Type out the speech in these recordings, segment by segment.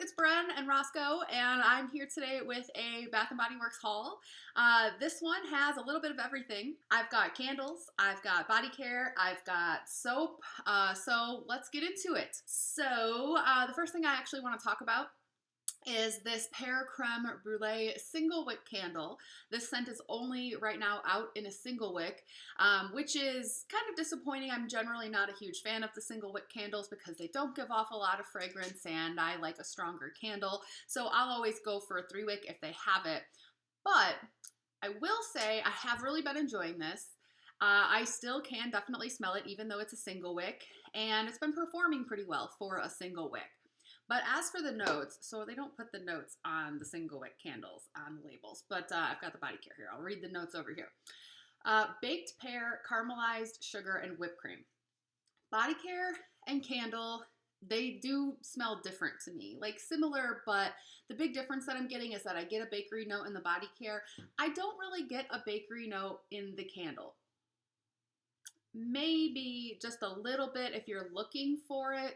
it's Bren and Roscoe, and I'm here today with a Bath & Body Works haul. This one has a little bit of everything. I've got candles, I've got body care, I've got soap, so let's get into it. So the first thing I actually want to talk about is this Pear Creme Brûlée single wick candle. This scent is only right now out in a single wick, which is kind of disappointing. I'm generally not a huge fan of the single wick candles because they don't give off a lot of fragrance and I like a stronger candle. So I'll always go for a 3-wick if they have it. But I will say I have really been enjoying this. I still can definitely smell it even though it's a single wick, and it's been performing pretty well for a single wick. But as for the notes, so they don't put the notes on the single wick candles on the labels, but I've got the body care here. I'll read the notes over here. Baked pear, caramelized sugar, and whipped cream. Body care and candle, they do smell different to me. Like similar, but the big difference that I'm getting is that I get a bakery note in the body care. I don't really get a bakery note in the candle. Maybe just a little bit if you're looking for it.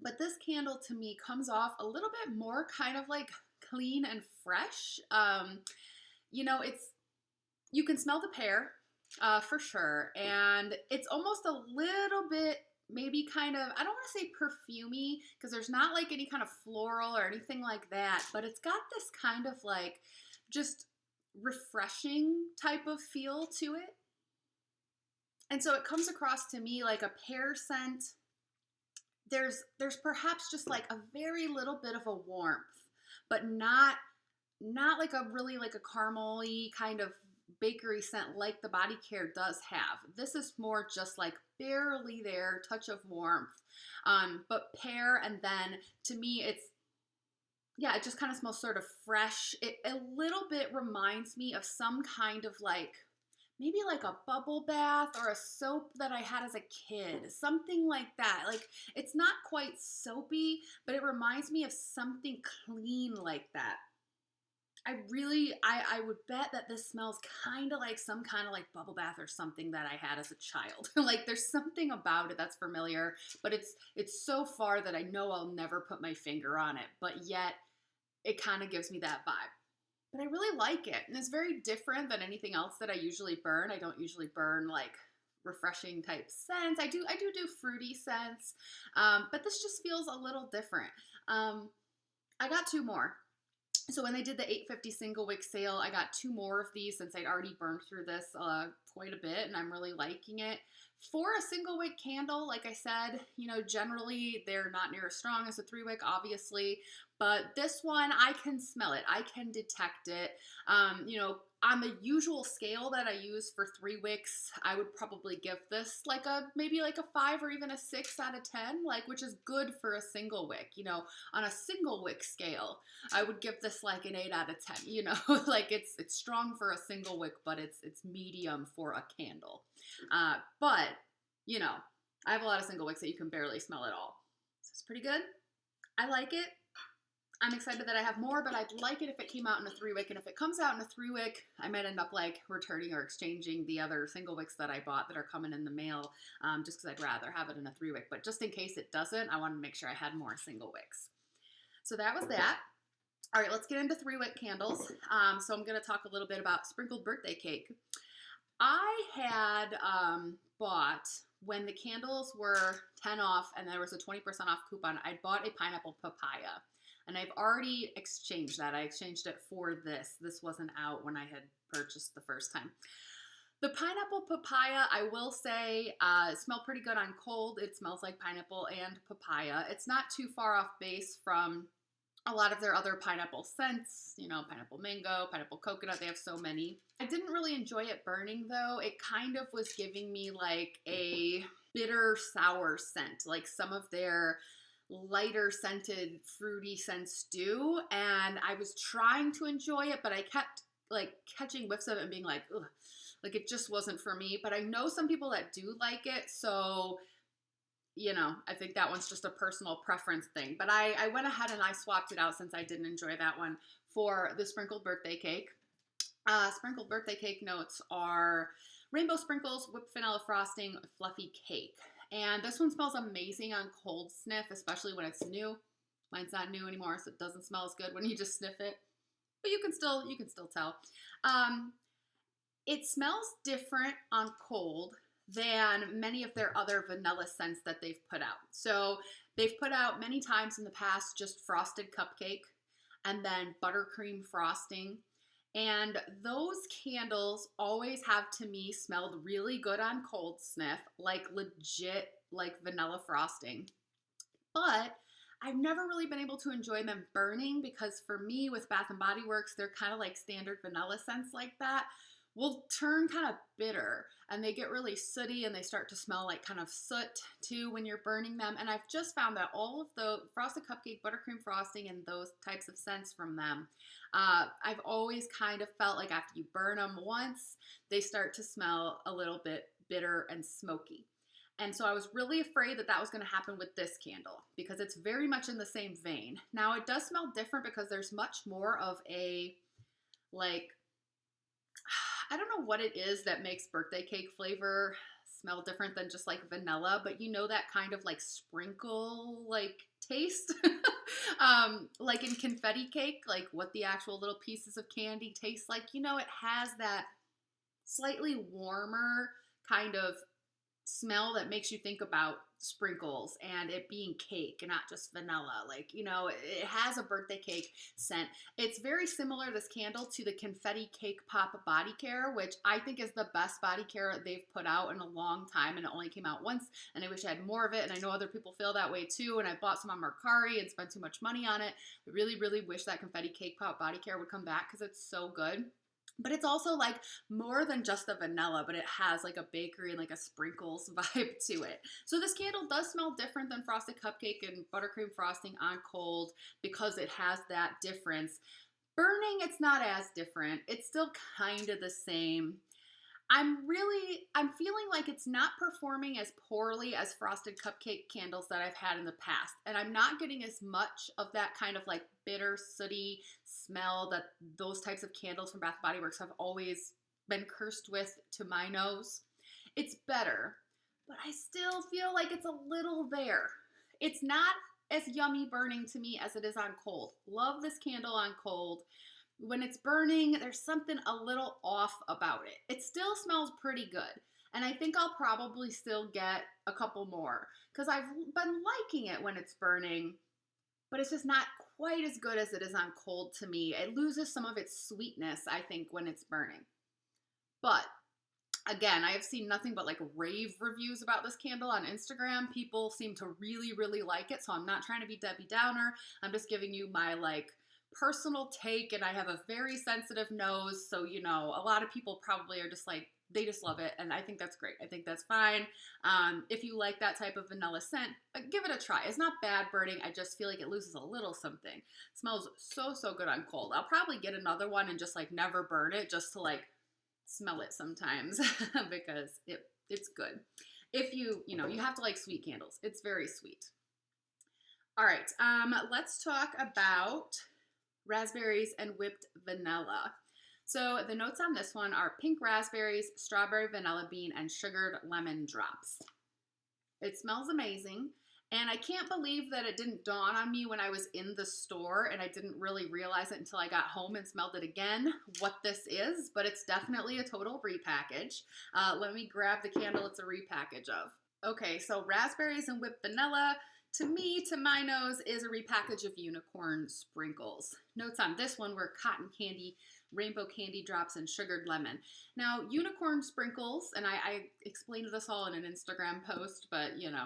But this candle to me comes off a little bit more kind of like clean and fresh. You can smell the pear for sure. And it's almost a little bit maybe kind of, I don't want to say perfumey because there's not like any kind of floral or anything like that. But it's got this kind of like just refreshing type of feel to it. And so it comes across to me like a pear scent. There's perhaps just like a very little bit of a warmth, but not like a really like a caramel-y kind of bakery scent like the body care does have. This is more just like barely there, touch of warmth, but pear, and then to me it just kind of smells sort of fresh. It a little bit reminds me of some kind of like maybe like a bubble bath or a soap that I had as a kid, something like that. Like it's not quite soapy, but it reminds me of something clean like that. I would bet that this smells kind of like some kind of like bubble bath or something that I had as a child. Like there's something about it that's familiar, but it's so far that I know I'll never put my finger on it, but yet it kind of gives me that vibe. But I really like it, and it's very different than anything else that I usually burn. I don't usually burn like refreshing type scents. I do fruity scents, but this just feels a little different. I got 2 more. So when they did the $8.50 single wick sale, I got 2 more of these since I'd already burned through this quite a bit, and I'm really liking it. For a single wick candle, like I said, generally they're not near as strong as a 3-wick, obviously, but this one, I can smell it. I can detect it. On the usual scale that I use for 3 wicks, I would probably give this like maybe like a 5 or even a 6 out of 10, like, which is good for a single wick. On a single wick scale, I would give this like an 8 out of 10, like it's strong for a single wick, but it's medium for a candle. But I have a lot of single wicks that you can barely smell at all. So it's pretty good. I like it. I'm excited that I have more, but I'd like it if it came out in a 3-wick. And if it comes out in a 3-wick, I might end up like returning or exchanging the other single wicks that I bought that are coming in the mail, just because I'd rather have it in a 3-wick. But just in case it doesn't, I wanted to make sure I had more single wicks. So that was that. All right, let's get into 3-wick candles. So I'm going to talk a little bit about sprinkled birthday cake. I had bought, when the candles were 10 off and there was a 20% off coupon, I bought a pineapple papaya. And I've already exchanged that. I exchanged it for this. This wasn't out when I had purchased the first time. The pineapple papaya, I will say, smelled pretty good on cold. It smells like pineapple and papaya. It's not too far off base from a lot of their other pineapple scents, pineapple mango, pineapple coconut. They have so many. I didn't really enjoy it burning though. It kind of was giving me like a bitter sour scent, like some of their lighter scented fruity scents do, and I was trying to enjoy it, but I kept like catching whiffs of it and being like, ugh, like it just wasn't for me. But I know some people that do like it, so I think that one's just a personal preference thing. But I went ahead and I swapped it out since I didn't enjoy that one for the sprinkled birthday cake. Sprinkled birthday cake notes are rainbow sprinkles, whipped vanilla frosting, fluffy cake. And this one smells amazing on cold sniff, especially when it's new. Mine's not new anymore, so it doesn't smell as good when you just sniff it. But you can still tell. It smells different on cold than many of their other vanilla scents that they've put out. So they've put out many times in the past just frosted cupcake and then buttercream frosting. And those candles always have to me smelled really good on cold sniff, like legit like vanilla frosting. But I've never really been able to enjoy them burning because for me with Bath and Body Works, they're kind of like standard vanilla scents like that will turn kind of bitter and they get really sooty and they start to smell like kind of soot too when you're burning them. And I've just found that all of the frosted cupcake, buttercream frosting, and those types of scents from them, I've always kind of felt like after you burn them once, they start to smell a little bit bitter and smoky. And so I was really afraid that that was going to happen with this candle because it's very much in the same vein. Now it does smell different because there's much more of a, like, I don't know what it is that makes birthday cake flavor smell different than just like vanilla, but you know that kind of like sprinkle like taste, like in confetti cake, like what the actual little pieces of candy taste like. You know, it has that slightly warmer kind of smell that makes you think about sprinkles and it being cake and not just vanilla. Like, you know, it has a birthday cake scent. It's very similar, this candle, to the Confetti Cake Pop body care, which I think is the best body care they've put out in a long time, and it only came out once, and I wish I had more of it, and I know other people feel that way too, and I bought some on Mercari and spent too much money on it. I really, really wish that Confetti Cake Pop body care would come back because it's so good. But it's also like more than just a vanilla, but it has like a bakery and like a sprinkles vibe to it. So this candle does smell different than frosted cupcake and buttercream frosting on cold because it has that difference. Burning, it's not as different. It's still kind of the same. I'm feeling like it's not performing as poorly as frosted cupcake candles that I've had in the past. And I'm not getting as much of that kind of like bitter, sooty smell that those types of candles from Bath & Body Works have always been cursed with to my nose. It's better, but I still feel like it's a little there. It's not as yummy burning to me as it is on cold. Love this candle on cold. When it's burning, there's something a little off about it. It still smells pretty good. And I think I'll probably still get a couple more because I've been liking it when it's burning, but it's just not quite as good as it is on cold to me. It loses some of its sweetness, I think, when it's burning. But again, I have seen nothing but like rave reviews about this candle on Instagram. People seem to really, really like it. So I'm not trying to be Debbie Downer. I'm just giving you my like personal take, and I have a very sensitive nose, so you know, a lot of people probably are just like, they just love it, and I think that's great. I think that's fine. If you like that type of vanilla scent, give it a try. It's not bad burning. I just feel like it loses a little something. It smells so good on cold. I'll probably get another one and just like never burn it just to like smell it sometimes because it's good. If you have to like sweet candles. It's very sweet. All right, let's talk about raspberries and whipped vanilla. So the notes on this one are pink raspberries, strawberry vanilla bean, and sugared lemon drops. It smells amazing, and I can't believe that it didn't dawn on me when I was in the store and I didn't really realize it until I got home and smelled it again what this is, but it's definitely a total repackage. Let me grab the candle it's a repackage of. Okay, so raspberries and whipped vanilla, to me, to my nose, is a repackage of unicorn sprinkles. Notes on this one were cotton candy, rainbow candy drops, and sugared lemon. Now, unicorn sprinkles, and I explained this all in an Instagram post, but you know,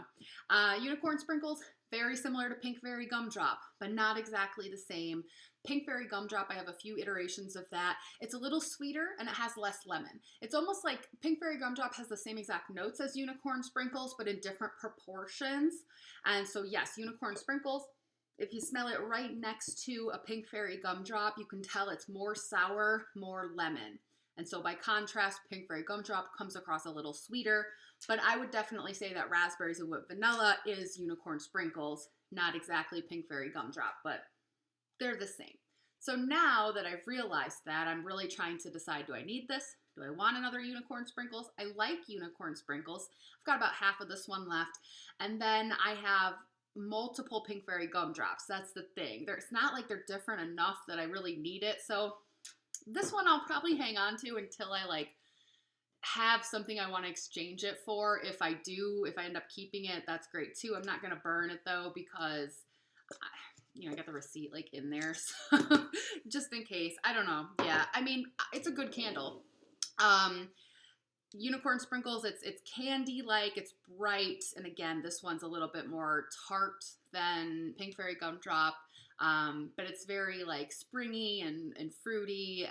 unicorn sprinkles, very similar to pink fairy gumdrop, but not exactly the same. Pink fairy gumdrop, I have a few iterations of that. It's a little sweeter and it has less lemon. It's almost like pink fairy gumdrop has the same exact notes as unicorn sprinkles, but in different proportions. And so yes, unicorn sprinkles, if you smell it right next to a pink fairy gumdrop, you can tell it's more sour, more lemon. And so by contrast, pink fairy gumdrop comes across a little sweeter, but I would definitely say that raspberries and whipped vanilla is unicorn sprinkles, not exactly pink fairy gumdrop, but they're the same. So now that I've realized that, I'm really trying to decide, do I need this? Do I want another unicorn sprinkles? I like unicorn sprinkles. I've got about half of this one left. And then I have multiple Pink Fairy gumdrops. That's the thing. It's not like they're different enough that I really need it. So this one I'll probably hang on to until I like have something I want to exchange it for. If I end up keeping it, that's great too. I'm not going to burn it though because I got the receipt like in there, so just in case. I don't know. Yeah, I mean, it's a good candle. Unicorn Sprinkles, it's candy-like, it's bright, and again, this one's a little bit more tart than Pink Fairy Gumdrop, but it's very like springy and fruity.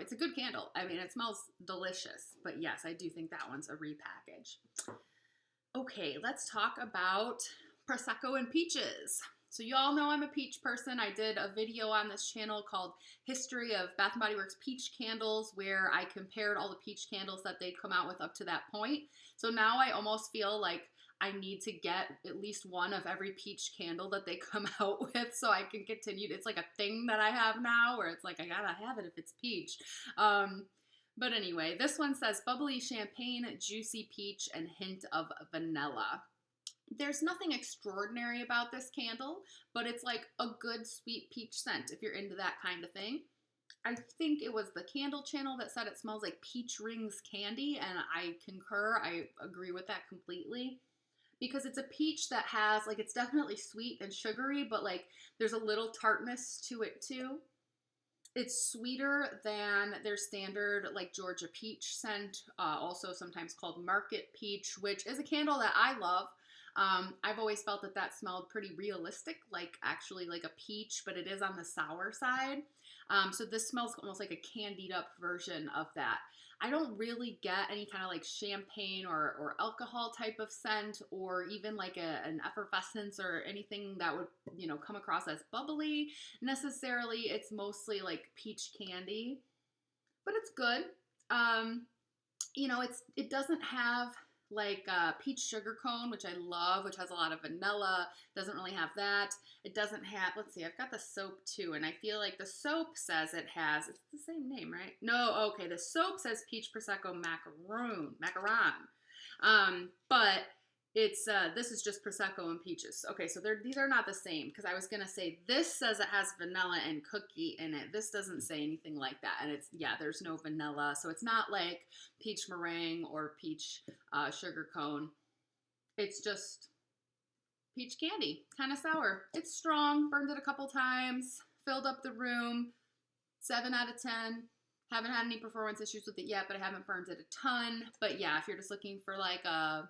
It's a good candle. I mean, it smells delicious, but yes, I do think that one's a repackage. Okay, let's talk about Prosecco and Peaches. So you all know I'm a peach person. I did a video on this channel called History of Bath & Body Works Peach Candles, where I compared all the peach candles that they'd come out with up to that point. So now I almost feel like I need to get at least one of every peach candle that they come out with so I can continue. It's like a thing that I have now where it's like I gotta have it if it's peach. But anyway, this one says bubbly champagne, juicy peach, and hint of vanilla. There's nothing extraordinary about this candle, but it's like a good sweet peach scent if you're into that kind of thing. I think it was the Candle Channel that said it smells like peach rings candy, and I concur. I agree with that completely. Because it's a peach that has, like, it's definitely sweet and sugary, but like there's a little tartness to it too. It's sweeter than their standard like Georgia peach scent, also sometimes called Market Peach, which is a candle that I love. I've always felt that smelled pretty realistic, like actually like a peach, but it is on the sour side. So this smells almost like a candied up version of that. I don't really get any kind of like champagne or alcohol type of scent, or even like an effervescence or anything that would, come across as bubbly necessarily. It's mostly like peach candy, but it's good. It doesn't have like peach sugar cone, which I love, which has a lot of vanilla. Doesn't really have that. It doesn't have, let's see, I've got the soap too, and I feel like the soap says it's the same name, right? No, okay, the soap says Peach Prosecco Macaron. But it's, this is just Prosecco and Peaches. Okay, so these are not the same, because I was going to say, this says it has vanilla and cookie in it. This doesn't say anything like that, and there's no vanilla, so it's not like peach meringue or peach sugar cone. It's just peach candy, kind of sour. It's strong, burned it a couple times, filled up the room, 7 out of 10. Haven't had any performance issues with it yet, but I haven't burned it a ton. But yeah, if you're just looking for like a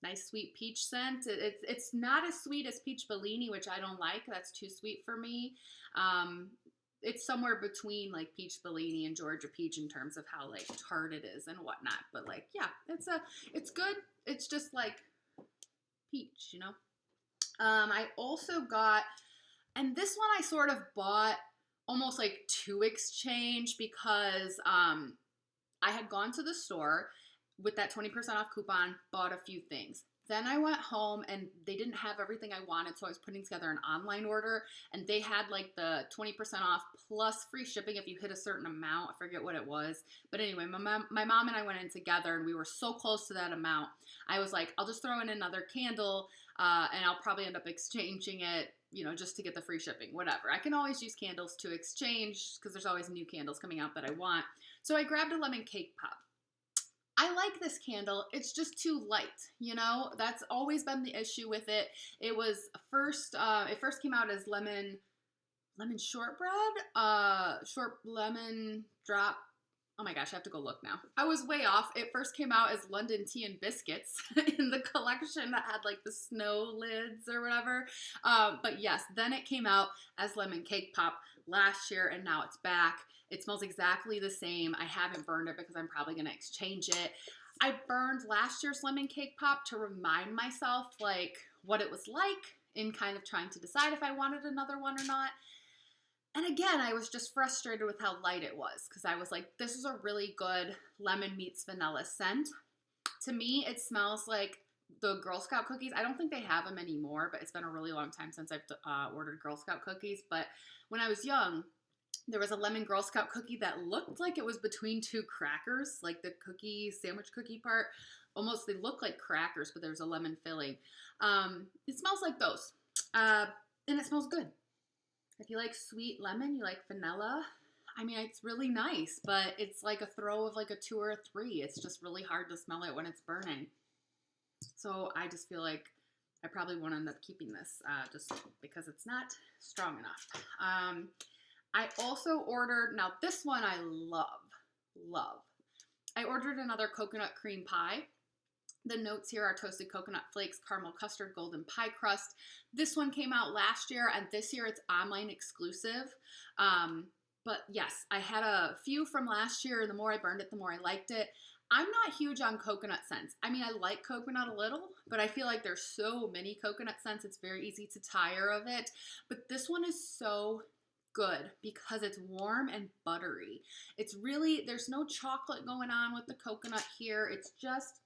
nice sweet peach scent, it's not as sweet as peach Bellini, which I don't like. That's too sweet for me. It's somewhere between like peach Bellini and Georgia peach in terms of how like tart it is and whatnot. But like, yeah, it's good. It's just like peach, I also got, and this one I sort of bought almost like to exchange, because I had gone to the store with that 20% off coupon, bought a few things. Then I went home and they didn't have everything I wanted, so I was putting together an online order, and they had like the 20% off plus free shipping if you hit a certain amount. I forget what it was. But anyway, my mom and I went in together, and we were so close to that amount. I was like, I'll just throw in another candle, and I'll probably end up exchanging it, just to get the free shipping, whatever. I can always use candles to exchange because there's always new candles coming out that I want. So I grabbed a lemon cake pop. I like this candle. It's just too light, That's always been the issue with it. It was it first came out as lemon shortbread, short lemon drop. Oh my gosh, I have to go look now. I was way off. It first came out as London Tea and Biscuits in the collection that had like the snow lids or whatever. But yes, then it came out as Lemon Cake Pop last year, and now it's back. It smells exactly the same. I haven't burned it because I'm probably going to exchange it. I burned last year's Lemon Cake Pop to remind myself like what it was like, in kind of trying to decide if I wanted another one or not. And again, I was just frustrated with how light it was, because I was like, this is a really good lemon meets vanilla scent. To me, it smells like the Girl Scout cookies. I don't think they have them anymore, but it's been a really long time since I've ordered Girl Scout cookies. But when I was young, there was a lemon Girl Scout cookie that looked like it was between two crackers, like the cookie, sandwich cookie part almost, they look like crackers, but there's a lemon filling. It smells like those. And it smells good. If you like sweet lemon, you like vanilla, I mean, it's really nice, but it's like a throw of like a 2 or a 3. It's just really hard to smell it when it's burning. So I just feel like I probably won't end up keeping this just because it's not strong enough. I also ordered, now this one I love. I ordered another coconut cream pie. The notes here are toasted coconut flakes, caramel custard, golden pie crust. This one came out last year, and this year it's online exclusive. But yes, I had a few from last year, and the more I burned it, the more I liked it. I'm not huge on coconut scents. I mean, I like coconut a little, but I feel like there's so many coconut scents, it's very easy to tire of it. But this one is so good because it's warm and buttery. It's really, there's no chocolate going on with the coconut here. It's just,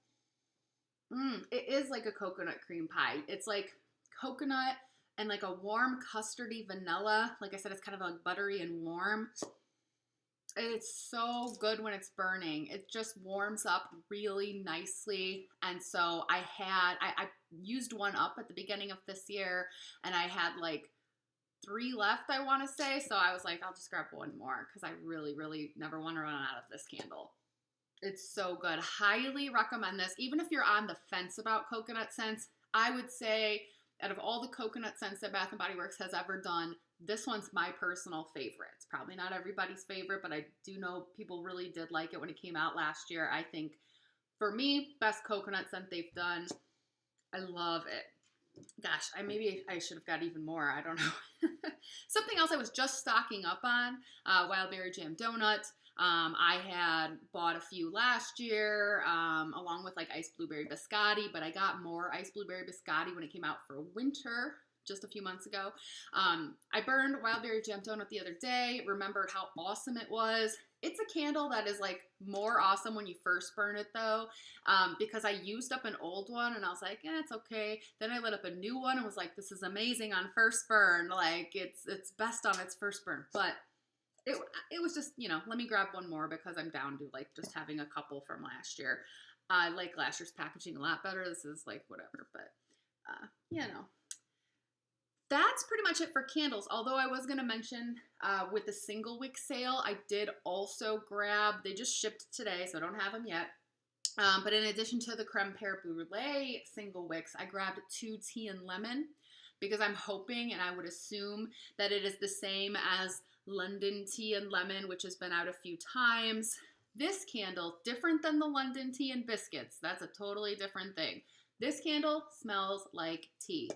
it is like a coconut cream pie. It's like coconut and like a warm custardy vanilla. Like I said, it's kind of like buttery and warm. It's so good when it's burning. It just warms up really nicely. And so I used one up at the beginning of this year, and I had like 3 left, I want to say. So I was like, I'll just grab one more because I really, really never want to run out of this candle. It's so good. Highly recommend this. Even if you're on the fence about coconut scents, I would say out of all the coconut scents that Bath & Body Works has ever done, this one's my personal favorite. It's probably not everybody's favorite, but I do know people really did like it when it came out last year. I think, for me, best coconut scent they've done. I love it. Gosh, maybe I should have got even more. I don't know. Something else I was just stocking up on, Wild Berry Jam Donut. I had bought a few last year, along with like iced blueberry biscotti, but I got more iced blueberry biscotti when it came out for winter just a few months ago. I burned Wild Berry Jam Donut the other day, remembered how awesome it was. It's a candle that is like more awesome when you first burn it though, because I used up an old one and I was like, it's okay. Then I lit up a new one and was like, this is amazing on first burn. Like it's best on its first burn, but it was just, let me grab one more because I'm down to like just having a couple from last year. I like last year's packaging a lot better. This is like whatever, but that's pretty much it for candles. Although I was going to mention with the single wick sale, I did also grab, they just shipped today, so I don't have them yet. But in addition to the Creme Pear Brûlée single wicks, I grabbed 2 tea and lemon because I'm hoping and I would assume that it is the same as London Tea and Lemon, which has been out a few times. This candle, different than the London Tea and Biscuits. That's a totally different thing. This candle smells like tea.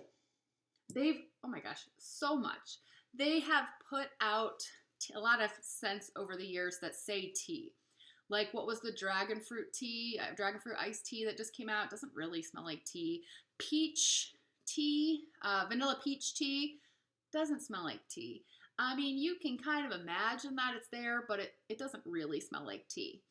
Oh my gosh, so much. They have put out a lot of scents over the years that say tea. Like what was the dragon fruit iced tea that just came out? It doesn't really smell like tea. Peach tea, vanilla peach tea, doesn't smell like tea. I mean, you can kind of imagine that it's there, but it doesn't really smell like tea.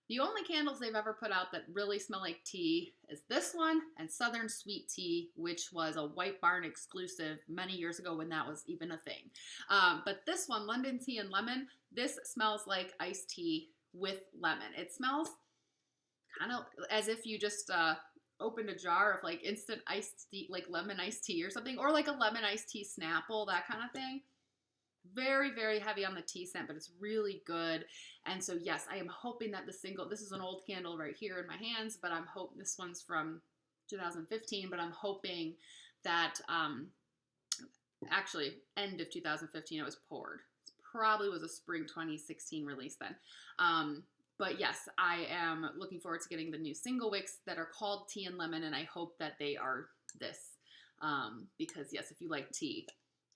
The only candles they've ever put out that really smell like tea is this one and Southern Sweet Tea, which was a White Barn exclusive many years ago when that was even a thing. But this one, London Tea and Lemon, this smells like iced tea with lemon. It smells kind of as if you just opened a jar of like instant iced tea, like lemon iced tea or something, or like a lemon iced tea Snapple, that kind of thing. Very, very heavy on the tea scent, but it's really good. And so, yes, I am hoping that this is an old candle right here in my hands, but I'm hoping this one's from 2015, but I'm hoping that, actually, end of 2015, it was poured. It probably was a spring 2016 release then. But yes, I am looking forward to getting the new single wicks that are called Tea and Lemon, and I hope that they are this, because yes, if you like tea,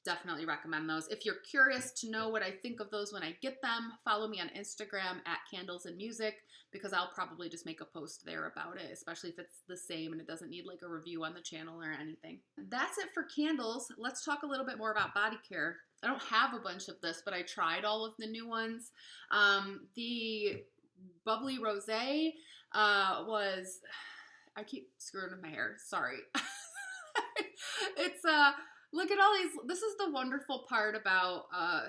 definitely recommend those. If you're curious to know what I think of those when I get them, follow me on Instagram at Candles and Music, because I'll probably just make a post there about it, especially if it's the same and it doesn't need like a review on the channel or anything. That's it for candles. Let's talk a little bit more about body care. I don't have a bunch of this, but I tried all of the new ones. The Bubbly Rosé I keep screwing with my hair, sorry. It's Look at all these. This is the wonderful part about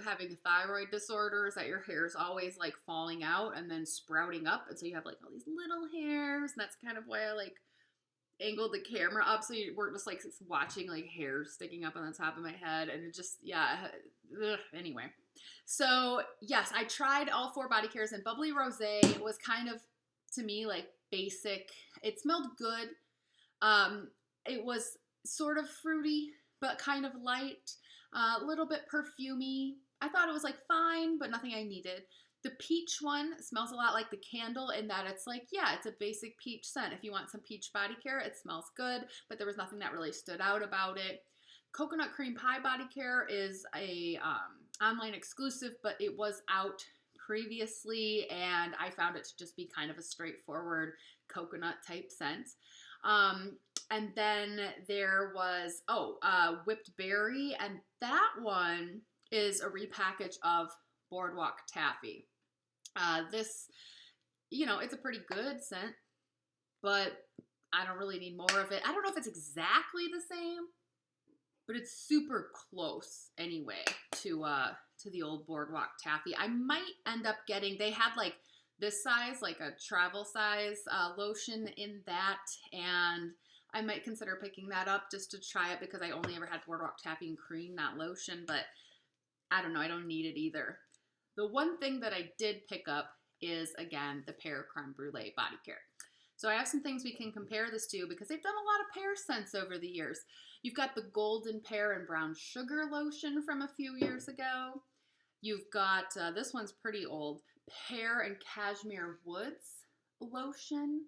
having a thyroid disorder is that your hair is always like falling out and then sprouting up. And so you have like all these little hairs. And that's kind of why I like angled the camera up. So you weren't just like watching like hair sticking up on the top of my head. And it just, yeah. Anyway. So yes, I tried all 4 body cares, and Bubbly Rosé was kind of, to me, like basic. It smelled good. It was sort of fruity, but kind of light, a little bit perfumey. I thought it was like fine, but nothing I needed. The peach one smells a lot like the candle in that it's like, yeah, it's a basic peach scent. If you want some peach body care, it smells good, but there was nothing that really stood out about it. Coconut Cream Pie Body Care is a online exclusive, but it was out previously, and I found it to just be kind of a straightforward coconut type scent. And then there was, Whipped Berry, and that one is a repackage of Boardwalk Taffy. This, it's a pretty good scent, but I don't really need more of it. I don't know if it's exactly the same, but it's super close anyway to the old Boardwalk Taffy. I might end up getting, they had like this size, like a travel size lotion in that, and I might consider picking that up just to try it because I only ever had Boardwalk Taffy and cream, not lotion, but I don't know, I don't need it either. The one thing that I did pick up is, again, the Pear Creme Brûlée Body Care. So I have some things we can compare this to because they've done a lot of pear scents over the years. You've got the Golden Pear and Brown Sugar lotion from a few years ago. You've got, this one's pretty old, Pear and Cashmere Woods lotion,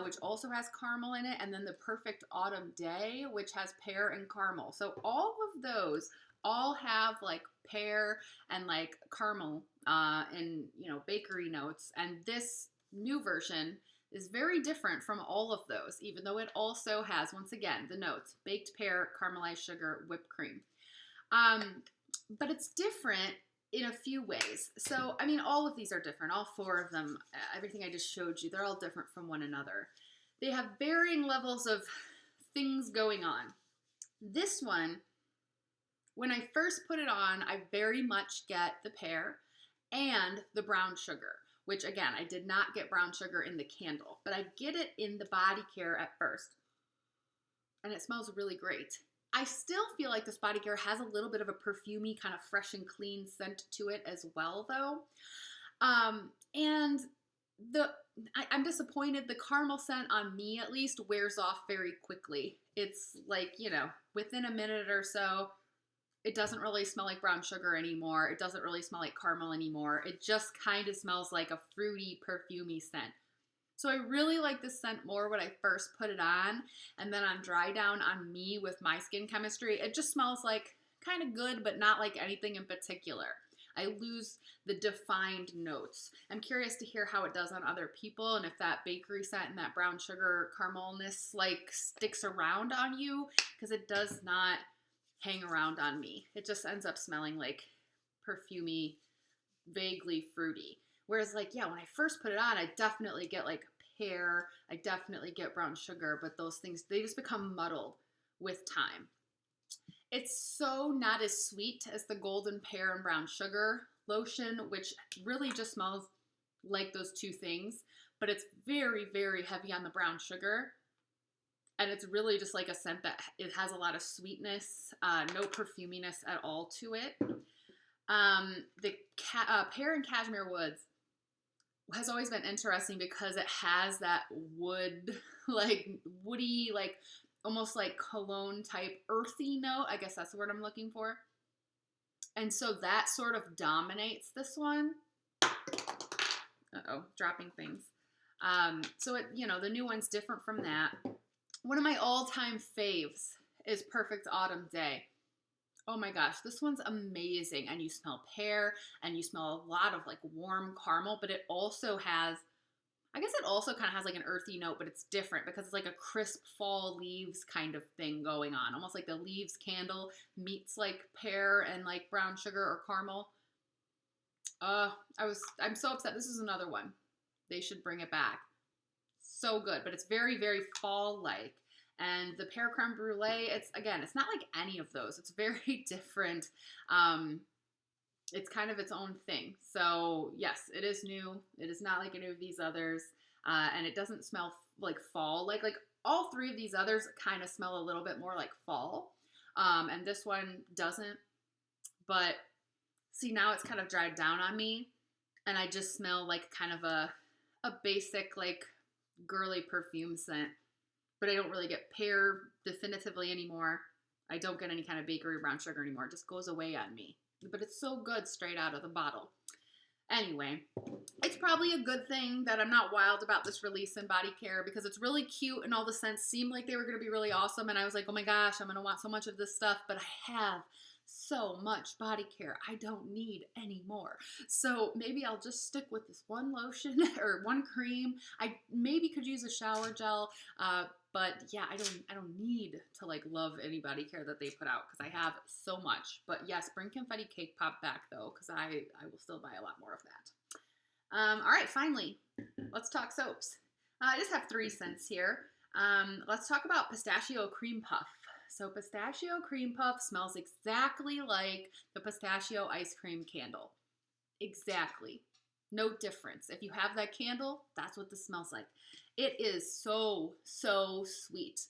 which also has caramel in it, and then the Perfect Autumn Day, which has pear and caramel. So all of those all have like pear and like caramel and bakery notes, and this new version is very different from all of those, even though it also has, once again, the notes: baked pear, caramelized sugar, whipped cream. But it's different in a few ways. So, I mean, all of these are different. All 4 of them, everything I just showed you, they're all different from one another. They have varying levels of things going on. This one, when I first put it on, I very much get the pear and the brown sugar, which again, I did not get brown sugar in the candle, but I get it in the body care at first. And it smells really great. I still feel like this body care has a little bit of a perfumey, kind of fresh and clean scent to it as well, though. And I'm disappointed. The caramel scent on me, at least, wears off very quickly. It's like, within a minute or so, it doesn't really smell like brown sugar anymore. It doesn't really smell like caramel anymore. It just kind of smells like a fruity, perfumey scent. So I really like this scent more when I first put it on, and then on dry down on me with my skin chemistry, it just smells like kind of good, but not like anything in particular. I lose the defined notes. I'm curious to hear how it does on other people, and if that bakery scent and that brown sugar caramelness like sticks around on you, because it does not hang around on me. It just ends up smelling like perfumey, vaguely fruity. Whereas like, yeah, when I first put it on, I definitely get like pear, I definitely get brown sugar, but those things, they just become muddled with time. It's so not as sweet as the Golden Pear and Brown Sugar lotion, which really just smells like those 2 things, but it's very, very heavy on the brown sugar. And it's really just like a scent that it has a lot of sweetness, no perfuminess at all to it. The Pear and Cashmere Woods has always been interesting because it has that woody, like almost like cologne type earthy note. I guess that's the word I'm looking for. And so that sort of dominates this one. Uh-oh, dropping things. So it, the new one's different from that. One of my all-time faves is Perfect Autumn Day. Oh my gosh, this one's amazing. And you smell pear, and you smell a lot of like warm caramel, but it also has, I guess it also kind of has like an earthy note, but it's different because it's like a crisp fall leaves kind of thing going on. Almost like the leaves candle meets like pear and like brown sugar or caramel. I'm so upset. This is another one. They should bring it back. So good, but it's very, very fall-like. And the pear creme brulee, it's not like any of those. It's very different. It's kind of its own thing. So yes, it is new. It is not like any of these others. And it doesn't smell like fall. Like all three of these others kind of smell a little bit more like fall. And this one doesn't. But see, now it's kind of dried down on me. And I just smell like kind of a basic, like girly perfume scent. But I don't really get pear definitively anymore. I don't get any kind of bakery brown sugar anymore. It just goes away on me. But it's so good straight out of the bottle. Anyway, it's probably a good thing that I'm not wild about this release in body care because it's really cute and all the scents seemed like they were going to be really awesome. And I was like, oh my gosh, I'm going to want so much of this stuff. But I have so much body care. I don't need any more. So maybe I'll just stick with this one lotion or one cream. I maybe could use a shower gel. But yeah, I don't need to like love any body care that they put out because I have so much. But yes, bring Confetti Cake Pop back though because I will still buy a lot more of that. All right, finally, let's talk soaps. I just have 3 scents here. Let's talk about Pistachio Cream Puff. So Pistachio Cream Puff smells exactly like the pistachio ice cream candle. Exactly. No difference. If you have that candle, that's what this smells like. It is so, so sweet.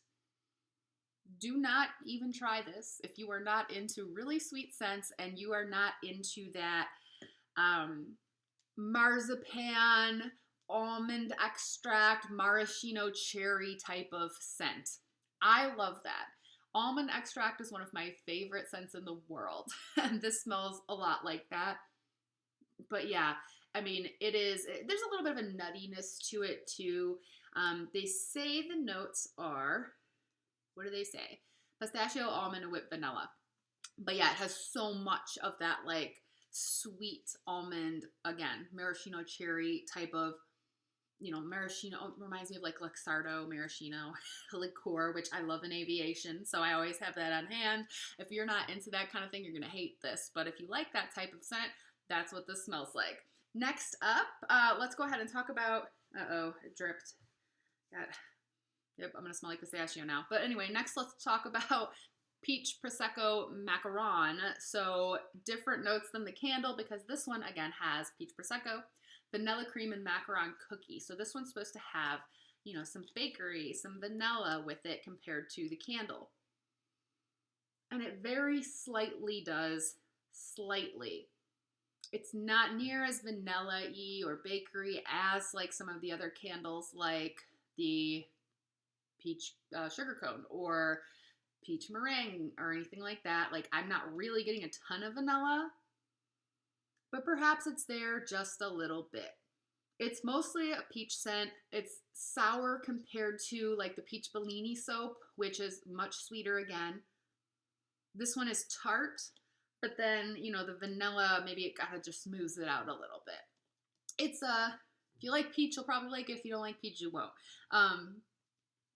Do not even try this if you are not into really sweet scents and you are not into that marzipan, almond extract, maraschino cherry type of scent. I love that. Almond extract is one of my favorite scents in the world, and this smells a lot like that. But yeah, I mean, there's a little bit of a nuttiness to it too. They say the notes are, what do they say? Pistachio, almond, and whipped vanilla. But yeah, it has so much of that like sweet almond, again, maraschino cherry type of, maraschino reminds me of like Luxardo maraschino liqueur, which I love in aviation. So I always have that on hand. If you're not into that kind of thing, you're going to hate this. But if you like that type of scent, that's what this smells like. Next up, let's go ahead and talk about, it dripped. Yep, I'm going to smell like pistachio now. But anyway, next let's talk about Peach Prosecco Macaron. So different notes than the candle because this one, again, has Peach Prosecco, vanilla cream, and macaron cookie. So this one's supposed to have, some bakery, some vanilla with it compared to the candle. And it very slightly does, slightly. It's not near as vanilla-y or bakery as like some of the other candles like the peach sugar cone or peach meringue or anything like that. Like I'm not really getting a ton of vanilla, but perhaps it's there just a little bit. It's mostly a peach scent. It's sour compared to like the peach Bellini soap, which is much sweeter again. This one is tart, but then, the vanilla, maybe it kind of just smooths it out a little bit. It's if you like peach, you'll probably like it. If you don't like peach, you won't.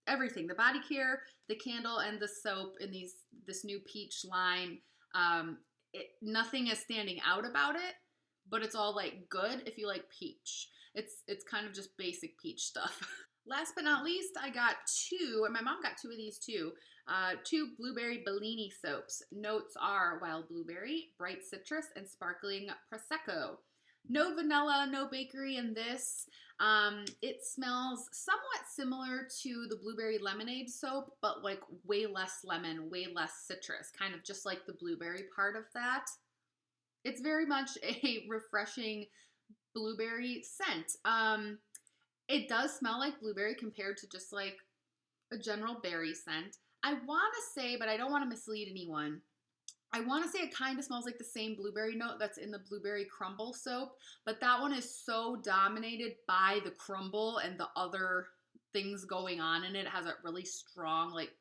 Everything, the body care, the candle, and the soap in this new peach line, nothing is standing out about it, but it's all like good if you like peach. It's kind of just basic peach stuff. Last but not least, I got 2, and my mom got 2 of these too. 2 blueberry Bellini soaps. Notes are wild blueberry, bright citrus, and sparkling Prosecco. No vanilla, no bakery in this. It smells somewhat similar to the blueberry lemonade soap, but like way less lemon, way less citrus, kind of just like the blueberry part of that. It's very much a refreshing blueberry scent. It does smell like blueberry compared to just like a general berry scent. I want to say, but I don't want to mislead anyone, I want to say it kind of smells like the same blueberry note that's in the blueberry crumble soap, but that one is so dominated by the crumble and the other things going on in it. It has a really strong like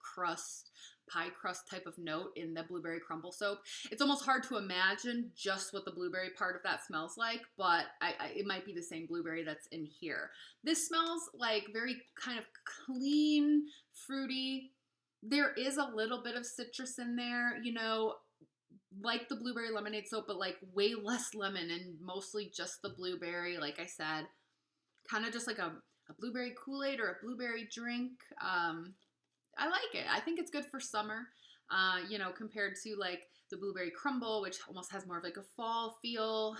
pie crust type of note in the blueberry crumble soap. It's almost hard to imagine just what the blueberry part of that smells like, but it might be the same blueberry that's in here. This smells like very kind of clean, fruity. There is a little bit of citrus in there, like the blueberry lemonade soap, but like way less lemon and mostly just the blueberry. Like I said, kind of just like a blueberry Kool-Aid or a blueberry drink. I like it. I think it's good for summer, you know, compared to like the blueberry crumble, which almost has more of like a fall feel.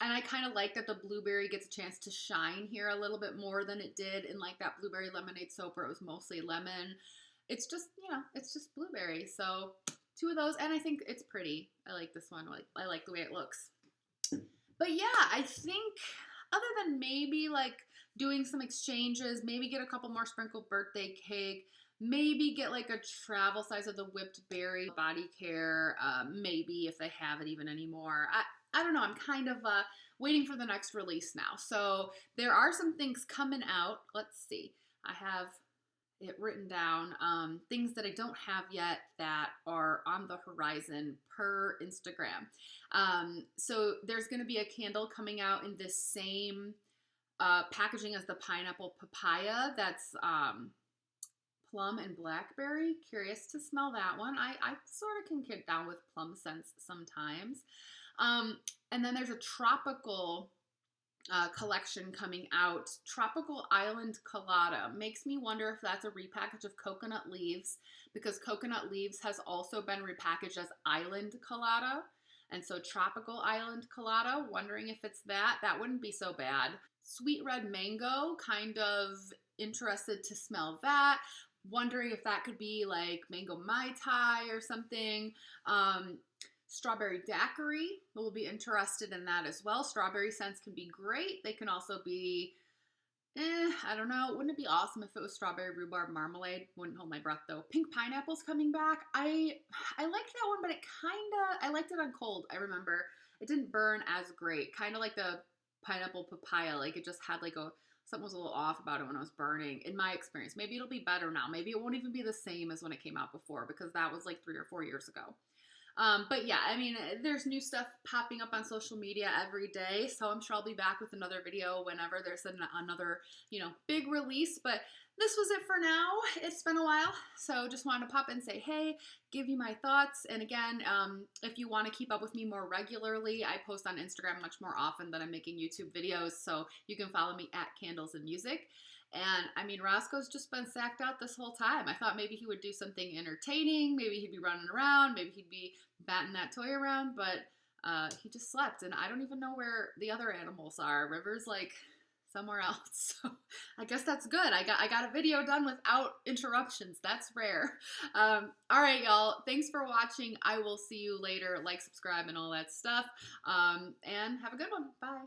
And I kind of like that the blueberry gets a chance to shine here a little bit more than it did in like that blueberry lemonade soap where it was mostly lemon. It's just, you know, it's just blueberry. So two of those, and I think it's pretty. I like this one. I like the way it looks. But yeah, I think other than maybe like doing some exchanges, maybe get a couple more sprinkled birthday cake, maybe get like a travel size of the whipped berry body care, maybe if they have it even anymore. I don't know. I'm kind of waiting for the next release now. So there are some things coming out. Let's see. I have it written down, things that I don't have yet that are on the horizon per Instagram. So there's going to be a candle coming out in this same packaging as the pineapple papaya. That's plum and blackberry. Curious to smell that one. I sort of can get down with plum scents sometimes. And then there's a tropical collection coming out. Tropical Island Colada. Makes me wonder if that's a repackage of Coconut Leaves, because Coconut Leaves has also been repackaged as Island Colada. And so Tropical Island Colada, wondering if it's that. That wouldn't be so bad. Sweet Red Mango, kind of interested to smell that. Wondering if that could be like Mango Mai Tai or something. Strawberry Daiquiri, we'll be interested in that as well. Strawberry scents can be great. They can also be, I don't know. Wouldn't it be awesome if it was strawberry rhubarb marmalade? Wouldn't hold my breath though. Pink Pineapple's coming back. I liked that one, but I liked it on cold. I remember it didn't burn as great. Kind of like the pineapple papaya. Like it just had like something was a little off about it when I was burning, in my experience. Maybe it'll be better now. Maybe it won't even be the same as when it came out before, because that was like 3 or 4 years ago. But yeah, I mean, there's new stuff popping up on social media every day, so I'm sure I'll be back with another video whenever there's another, you know, big release. But this was it for now. It's been a while, so just wanted to pop in and say hey, give you my thoughts. And again, if you want to keep up with me more regularly, I post on Instagram much more often than I'm making YouTube videos, so you can follow me at Candles and Music. And I mean, Roscoe's just been sacked out this whole time. I thought maybe he would do something entertaining. Maybe he'd be running around. Maybe he'd be batting that toy around. But he just slept. And I don't even know where the other animals are. River's like somewhere else. So I guess that's good. I got a video done without interruptions. That's rare. All right, y'all. Thanks for watching. I will see you later. Like, subscribe, and all that stuff. And have a good one. Bye.